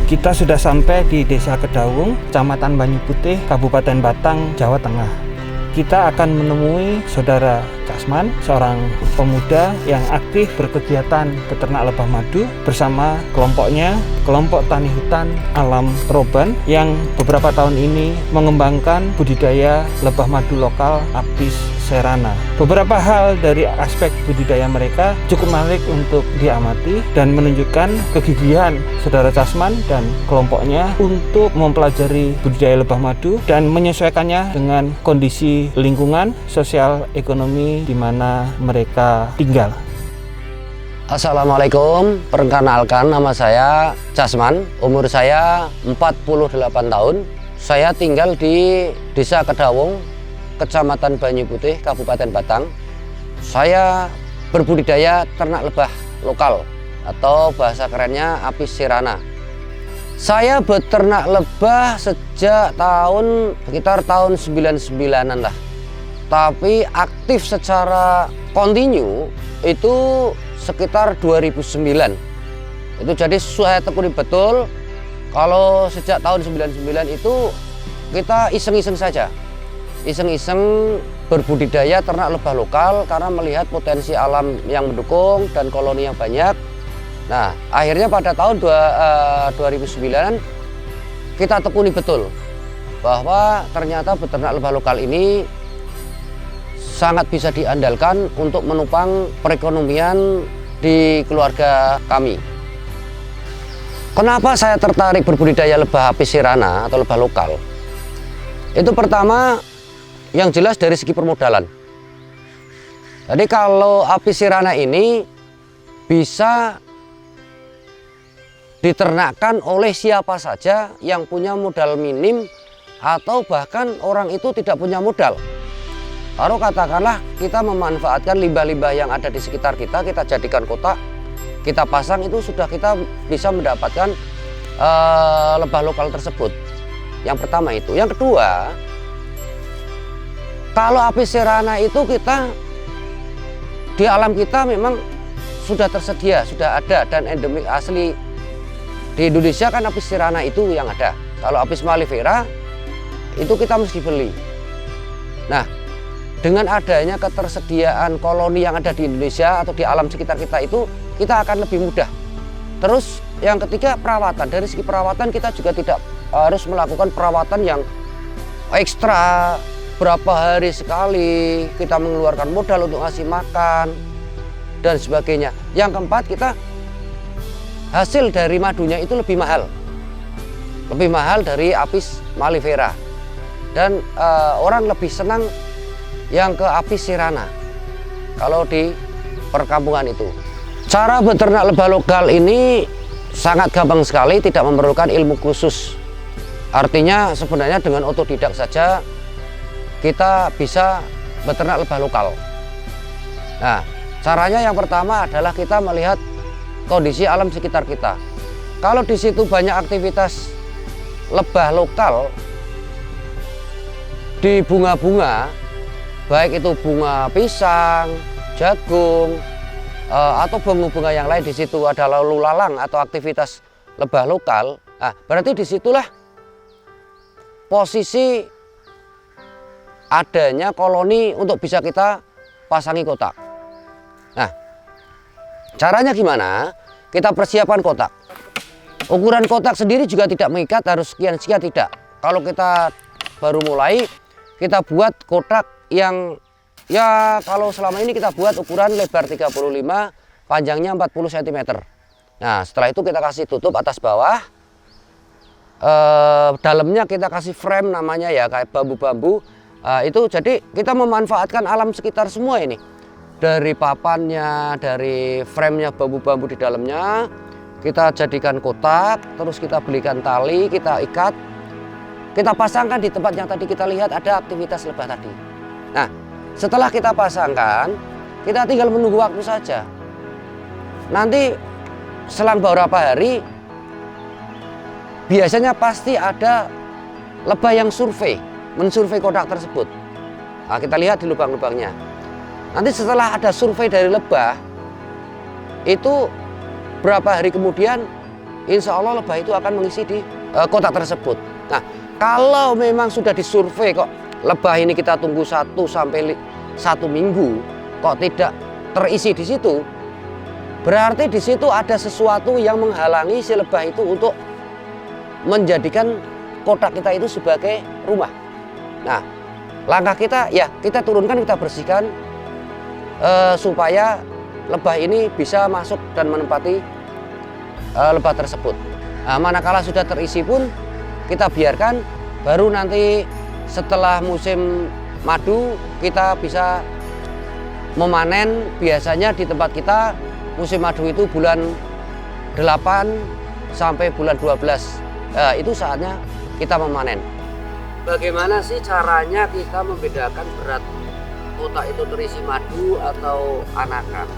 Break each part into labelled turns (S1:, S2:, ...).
S1: Kita sudah sampai di Desa Kedawung, Kecamatan Banyu Putih, Kabupaten Batang, Jawa Tengah. Kita akan menemui Saudara Casman, seorang pemuda yang aktif berkegiatan beternak lebah madu bersama kelompoknya, kelompok tani hutan alam Roban, yang beberapa tahun ini mengembangkan budidaya lebah madu lokal Apis cerana. Beberapa hal dari aspek budidaya mereka cukup menarik untuk diamati dan menunjukkan kegigihan Saudara Casman dan kelompoknya untuk mempelajari budidaya lebah madu dan menyesuaikannya dengan kondisi lingkungan sosial ekonomi di mana mereka tinggal.
S2: Assalamualaikum, perkenalkan nama saya Casman, umur saya 48 tahun. Saya tinggal di Desa Kedawung, Kecamatan Banyu Putih, Kabupaten Batang. Saya berbudidaya ternak lebah lokal atau bahasa kerennya Apis cerana. Saya beternak lebah sejak sekitar tahun 99-an lah. Tapi aktif secara kontinu itu sekitar 2009. Itu jadi saya tekuni betul kalau sejak tahun 99 itu kita iseng-iseng saja. Iseng-iseng berbudidaya ternak lebah lokal karena melihat potensi alam yang mendukung dan koloni yang banyak. Nah, akhirnya pada tahun 2009 kita tekuni betul bahwa ternyata beternak lebah lokal ini sangat bisa diandalkan untuk menopang perekonomian di keluarga kami. Kenapa saya tertarik berbudidaya lebah Apis cerana atau lebah lokal? Itu pertama, yang jelas dari segi permodalan. Jadi kalau Apis cerana ini bisa diternakkan oleh siapa saja yang punya modal minim atau bahkan orang itu tidak punya modal. Kalau katakanlah kita memanfaatkan limbah-limbah yang ada di sekitar kita jadikan kotak, kita pasang, itu sudah kita bisa mendapatkan lebah lokal tersebut. Yang pertama itu. Yang kedua, kalau Apis cerana itu kita di alam kita memang sudah tersedia, sudah ada dan endemik asli. Di Indonesia kan Apis cerana itu yang ada. Kalau Apis mellifera itu kita mesti beli. Nah, dengan adanya ketersediaan koloni yang ada di Indonesia atau di alam sekitar kita itu, kita akan lebih mudah. Terus yang ketiga, perawatan. Dari segi perawatan kita juga tidak harus melakukan perawatan yang ekstra. Berapa hari sekali kita mengeluarkan modal untuk ngasih makan dan sebagainya. Yang keempat, kita hasil dari madunya itu lebih mahal dari Apis mellifera, dan orang lebih senang yang ke Apis cerana kalau di perkampungan itu. Cara beternak lebah lokal ini sangat gampang sekali, tidak memerlukan ilmu khusus. Artinya sebenarnya dengan otodidak saja kita bisa beternak lebah lokal. Nah, caranya yang pertama adalah kita melihat kondisi alam sekitar kita. Kalau di situ banyak aktivitas lebah lokal di bunga-bunga, baik itu bunga pisang, jagung, atau bunga-bunga yang lain, di situ ada lalu lalang atau aktivitas lebah lokal. Nah, berarti disitulah posisi adanya koloni untuk bisa kita pasangi kotak. Nah, caranya gimana? Kita persiapkan kotak. Ukuran kotak sendiri juga tidak mengikat harus sekian-sekian, tidak. Kalau kita baru mulai, kita buat kotak yang ya kalau selama ini kita buat ukuran lebar 35, panjangnya 40 cm. Nah, setelah itu kita kasih tutup atas bawah. Dalamnya kita kasih frame namanya ya, kayak bambu-bambu. Itu jadi kita memanfaatkan alam sekitar semua ini. Dari papannya, dari framenya, bambu-bambu di dalamnya, kita jadikan kotak, terus kita belikan tali, kita ikat, kita pasangkan di tempat yang tadi kita lihat ada aktivitas lebah tadi. Nah, setelah kita pasangkan, kita tinggal menunggu waktu saja. Nanti selang beberapa hari, biasanya pasti ada lebah yang mensurvei kotak tersebut. Nah, kita lihat di lubang-lubangnya. Nanti setelah ada survei dari lebah, itu berapa hari kemudian insya Allah lebah itu akan mengisi di kotak tersebut. Nah, kalau memang sudah disurvei kok lebah ini kita tunggu 1 sampai 1 minggu kok tidak terisi di situ, berarti di situ ada sesuatu yang menghalangi si lebah itu untuk menjadikan kotak kita itu sebagai rumah. Nah, langkah kita ya kita turunkan, kita bersihkan supaya lebah ini bisa masuk dan menempati lebah tersebut. Nah, manakala sudah terisi pun kita biarkan, baru nanti setelah musim madu kita bisa memanen. Biasanya di tempat kita musim madu itu bulan 8 sampai bulan 12. Itu saatnya kita memanen. Bagaimana sih caranya kita membedakan berat kotak itu terisi madu atau anakan?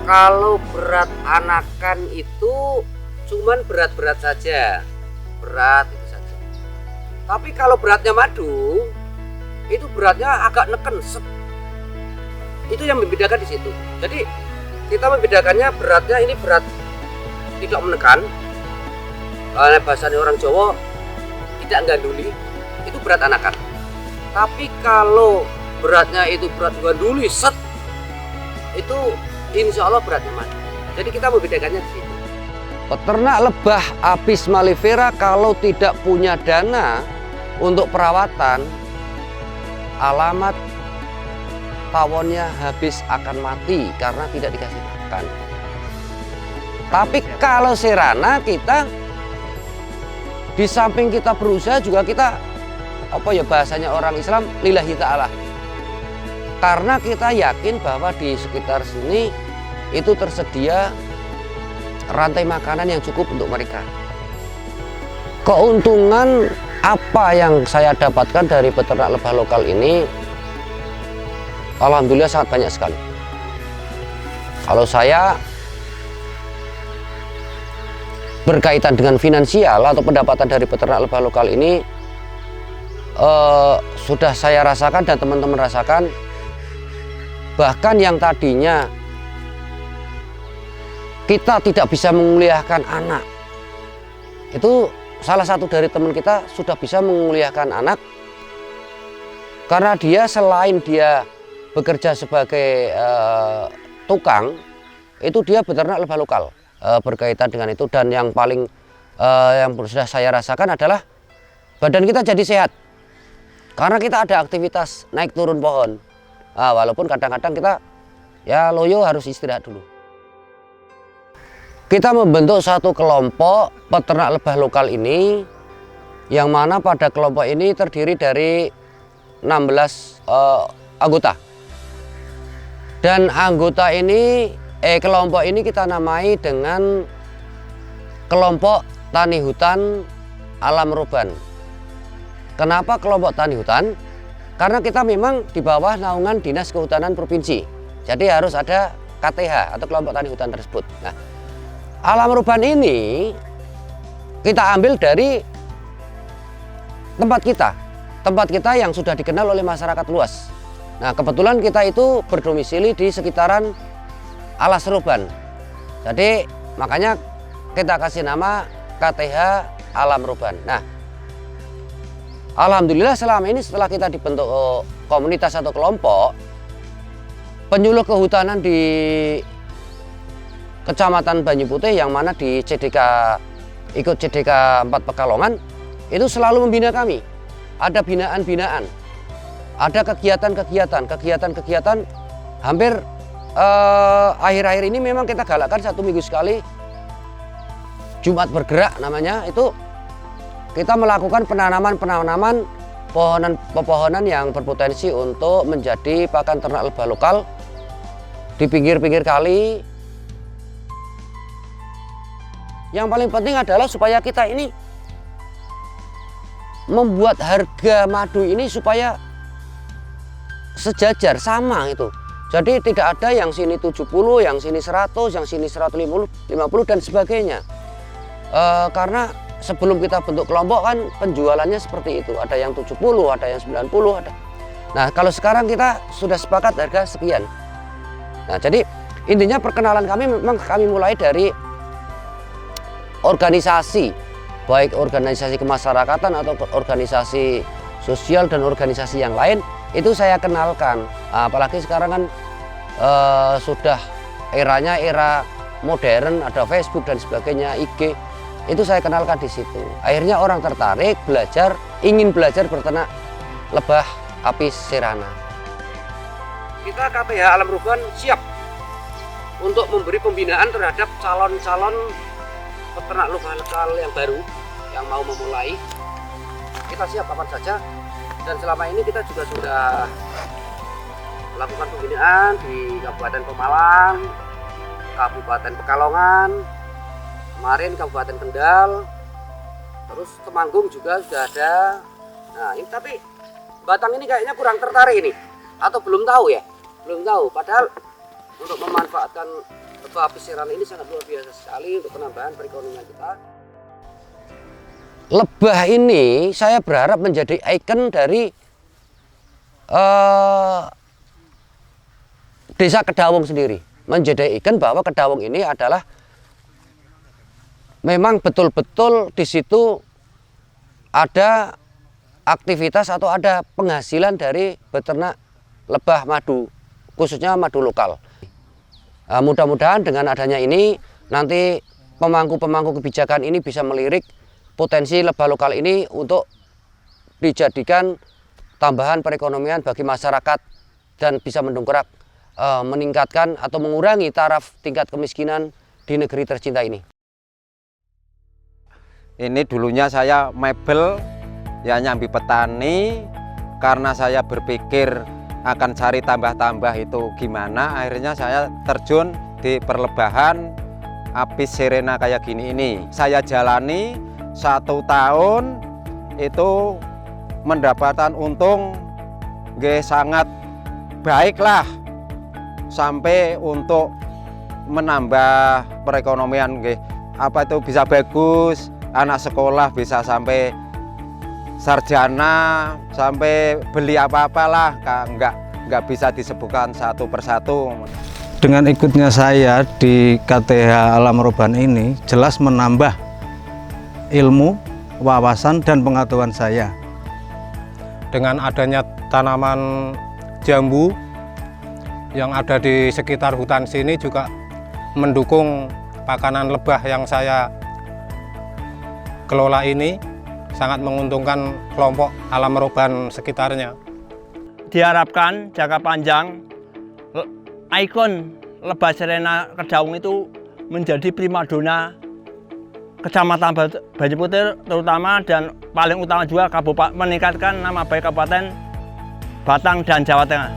S2: Kalau berat anakan itu cuman berat-berat saja, berat itu saja. Tapi kalau beratnya madu, itu beratnya agak neken, set. Itu yang membedakan di situ. Jadi kita membedakannya beratnya ini berat tidak menekan. Bahasanya orang Jawa tidak ganduli, itu berat anakan. Tapi kalau beratnya itu berat ganduli, set, itu insya Allah beratnya madu. Jadi kita membedakannya di situ. Peternak lebah Apis mellifera kalau tidak punya dana untuk perawatan, alamat tawonnya habis akan mati karena tidak dikasih makan. Tapi kalau serana kita di samping kita berusaha juga kita bahasanya orang Islam lillahi ta'ala. Karena kita yakin bahwa di sekitar sini itu tersedia rantai makanan yang cukup untuk mereka. Keuntungan apa yang saya dapatkan dari peternak lebah lokal ini, alhamdulillah sangat banyak sekali. Kalau saya berkaitan dengan finansial atau pendapatan dari peternak lebah lokal ini sudah saya rasakan dan teman-teman rasakan. Bahkan yang tadinya kita tidak bisa menguliahkan anak, itu salah satu dari teman kita sudah bisa menguliahkan anak karena dia selain dia bekerja sebagai tukang, itu dia beternak lebah lokal. Berkaitan dengan itu, dan yang paling yang sudah saya rasakan adalah badan kita jadi sehat karena kita ada aktivitas naik turun pohon. Walaupun kadang-kadang kita ya loyo harus istirahat dulu. Kita membentuk satu kelompok peternak lebah lokal ini, yang mana pada kelompok ini terdiri dari 16 anggota. Dan anggota ini kelompok ini kita namai dengan kelompok tani hutan alam Roban. Kenapa kelompok tani hutan? Karena kita memang di bawah naungan Dinas Kehutanan Provinsi. Jadi harus ada KTH atau kelompok tani hutan tersebut. Nah, alam Roban ini kita ambil dari tempat kita yang sudah dikenal oleh masyarakat luas. Nah, kebetulan kita itu berdomisili di sekitaran Alas Roban. Jadi makanya kita kasih nama KTH Alam Roban. Nah, alhamdulillah selama ini setelah kita dibentuk komunitas atau kelompok, penyuluh kehutanan di Kecamatan Banyu Putih yang mana di ikut CDK 4 Pekalongan itu selalu membina kami. Ada binaan-binaan, ada kegiatan hampir akhir-akhir ini memang kita galakkan 1 minggu sekali Jumat bergerak namanya, itu kita melakukan penanaman pepohonan yang berpotensi untuk menjadi pakan ternak lebah lokal di pinggir-pinggir kali. Yang paling penting adalah supaya kita ini membuat harga madu ini supaya sejajar, sama itu. Jadi tidak ada yang sini 70, yang sini 100, yang sini 150 dan sebagainya. Karena sebelum kita bentuk kelompok kan penjualannya seperti itu. Ada yang 70, ada yang 90, ada. Nah, kalau sekarang kita sudah sepakat harga sekian. Nah, jadi intinya perkenalan kami memang kami mulai dari organisasi, baik organisasi kemasyarakatan atau organisasi sosial dan organisasi yang lain, itu saya kenalkan. Apalagi sekarang kan sudah eranya era modern, ada Facebook dan sebagainya, IG, itu saya kenalkan di situ. Akhirnya orang tertarik belajar, ingin belajar beternak lebah apis cerana. Kita KPH Alam Ruban siap untuk memberi pembinaan terhadap calon-calon peternak lebah lokal yang baru yang mau memulai. Kita siap kapan saja, dan selama ini kita juga sudah melakukan pembinaan di Kabupaten Pemalang, Kabupaten Pekalongan, kemarin Kabupaten Kendal, terus Temanggung juga sudah ada. Nah ini tapi Batang ini kayaknya kurang tertarik ini, atau belum tahu ya, belum tahu. Padahal untuk memanfaatkan lebah apis cerana ini sangat luar biasa sekali untuk penambahan perekonomian kita. Lebah ini saya berharap menjadi ikon dari Desa Kedawung sendiri, menjadi ikon bahwa Kedawung ini adalah memang betul-betul di situ ada aktivitas atau ada penghasilan dari beternak lebah madu, khususnya madu lokal. Mudah-mudahan dengan adanya ini nanti pemangku-pemangku kebijakan ini bisa melirik potensi lebah lokal ini untuk dijadikan tambahan perekonomian bagi masyarakat dan bisa mendongkrak, meningkatkan atau mengurangi taraf tingkat kemiskinan di negeri tercinta ini.
S3: Ini dulunya saya mebel, ya nyambi petani, karena saya berpikir akan cari tambah-tambah itu gimana, akhirnya saya terjun di perlebahan apis cerana kayak gini ini. Saya jalani 1 tahun itu mendapatkan untung sangat baik lah, sampai untuk menambah perekonomian apa itu bisa bagus, anak sekolah bisa sampai sarjana, sampai beli apa-apalah, nggak bisa disebutkan satu persatu.
S1: Dengan ikutnya saya di KTH Alam Ruban ini jelas menambah ilmu, wawasan, dan pengetahuan saya.
S4: Dengan adanya tanaman jambu yang ada di sekitar hutan sini juga mendukung pakanan lebah yang saya kelola ini, sangat menguntungkan kelompok Alam Ruban sekitarnya.
S5: Diharapkan jangka panjang ikon lebah cerana Kedawung itu menjadi primadona Kecamatan Banyuputih terutama, dan paling utama juga meningkatkan nama baik Kabupaten Batang dan Jawa Tengah.